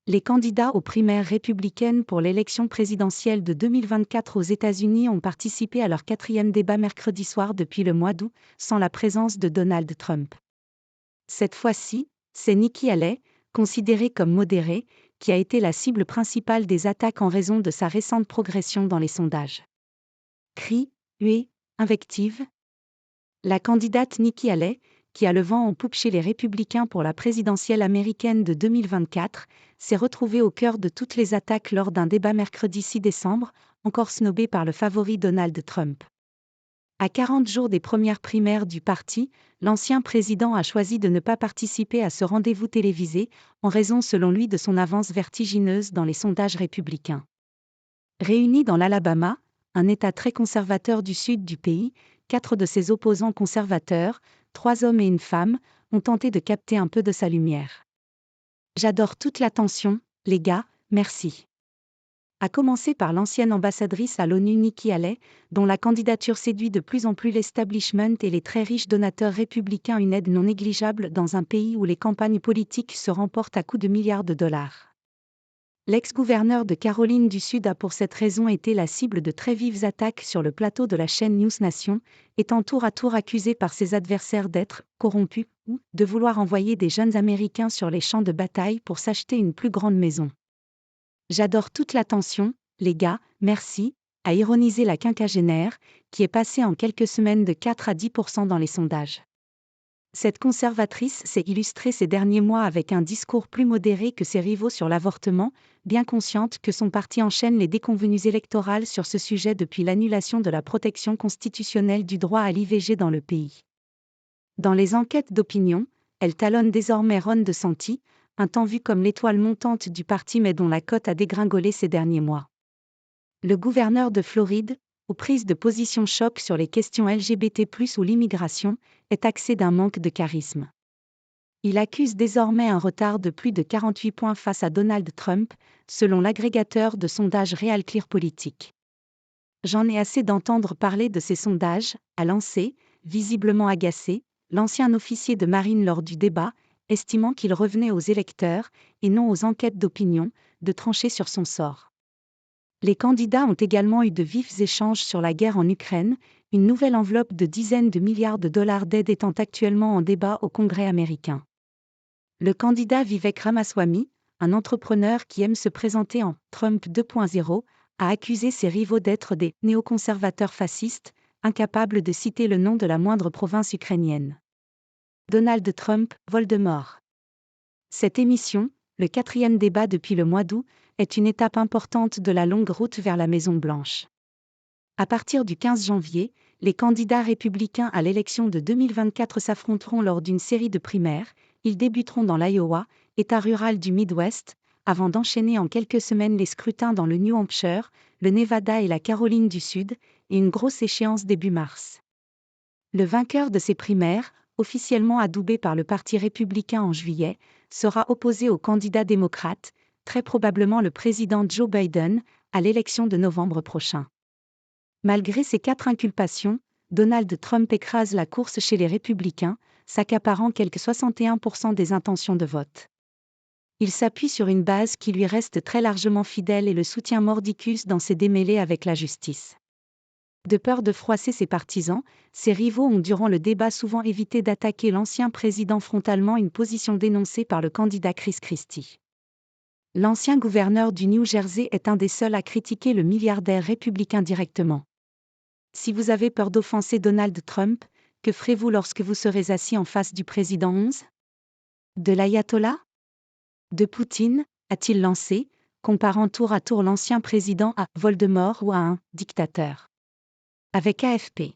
Les candidats aux primaires républicaines pour l'élection présidentielle de 2024 aux États-Unis ont participé à leur 4e débat mercredi soir depuis le mois d'août, sans la présence de Donald Trump. Cette fois-ci, c'est Nikki Haley, considérée comme modérée, qui a été la cible principale des attaques en raison de sa récente progression dans les sondages. Cris, huées, invectives. La candidate Nikki Haley, qui a le vent en poupe chez les républicains pour la présidentielle américaine de 2024, s'est retrouvée au cœur de toutes les attaques lors d'un débat mercredi 6 décembre, encore snobé par le favori Donald Trump. À 40 jours des premières primaires du parti, l'ancien président a choisi de ne pas participer à ce rendez-vous télévisé, en raison selon lui de son avance vertigineuse dans les sondages républicains. Réunis dans l'Alabama, un État très conservateur du sud du pays, 4 de ses opposants conservateurs, 3 hommes et une femme, ont tenté de capter un peu de sa lumière. J'adore toute l'attention, les gars, merci. À commencer par l'ancienne ambassadrice à l'ONU Nikki Haley, dont la candidature séduit de plus en plus l'establishment et les très riches donateurs républicains, une aide non négligeable dans un pays où les campagnes politiques se remportent à coups de milliards de dollars. L'ex-gouverneur de Caroline du Sud a pour cette raison été la cible de très vives attaques sur le plateau de la chaîne News Nation, étant tour à tour accusé par ses adversaires d'être corrompu ou de vouloir envoyer des jeunes Américains sur les champs de bataille pour s'acheter une plus grande maison. J'adore toute l'attention, les gars, merci, a ironisé la quinquagénaire, qui est passée en quelques semaines de 4 à 10% dans les sondages. Cette conservatrice s'est illustrée ces derniers mois avec un discours plus modéré que ses rivaux sur l'avortement, bien consciente que son parti enchaîne les déconvenues électorales sur ce sujet depuis l'annulation de la protection constitutionnelle du droit à l'IVG dans le pays. Dans les enquêtes d'opinion, elle talonne désormais Ron DeSantis, un temps vu comme l'étoile montante du parti mais dont la cote a dégringolé ces derniers mois. Le gouverneur de Floride, aux prises de position choc sur les questions LGBT+ ou l'immigration, est taxé d'un manque de charisme. Il accuse désormais un retard de plus de 48 points face à Donald Trump, selon l'agrégateur de sondages Real Clear Politics. J'en ai assez d'entendre parler de ces sondages, a lancé, visiblement agacé, l'ancien officier de marine lors du débat, estimant qu'il revenait aux électeurs, et non aux enquêtes d'opinion, de trancher sur son sort. Les candidats ont également eu de vifs échanges sur la guerre en Ukraine, une nouvelle enveloppe de dizaines de milliards de dollars d'aide étant actuellement en débat au Congrès américain. Le candidat Vivek Ramaswamy, un entrepreneur qui aime se présenter en Trump 2.0, a accusé ses rivaux d'être des néoconservateurs fascistes, incapables de citer le nom de la moindre province ukrainienne. Donald Trump, Voldemort. Cette émission, le 4e débat depuis le mois d'août, est une étape importante de la longue route vers la Maison-Blanche. À partir du 15 janvier, les candidats républicains à l'élection de 2024 s'affronteront lors d'une série de primaires. Ils débuteront dans l'Iowa, État rural du Midwest, avant d'enchaîner en quelques semaines les scrutins dans le New Hampshire, le Nevada et la Caroline du Sud, et une grosse échéance début mars. Le vainqueur de ces primaires, officiellement adoubé par le Parti républicain en juillet, sera opposé au candidat démocrate, très probablement le président Joe Biden, à l'élection de novembre prochain. Malgré ces 4 inculpations, Donald Trump écrase la course chez les républicains, s'accaparant quelque 61% des intentions de vote. Il s'appuie sur une base qui lui reste très largement fidèle et le soutient mordicus dans ses démêlés avec la justice. De peur de froisser ses partisans, ses rivaux ont durant le débat souvent évité d'attaquer l'ancien président frontalement, une position dénoncée par le candidat Chris Christie. L'ancien gouverneur du New Jersey est un des seuls à critiquer le milliardaire républicain directement. Si vous avez peur d'offenser Donald Trump, que ferez-vous lorsque vous serez assis en face du président 11 ? De l'ayatollah ? De Poutine, a-t-il lancé, comparant tour à tour l'ancien président à Voldemort ou à un dictateur. Avec AFP.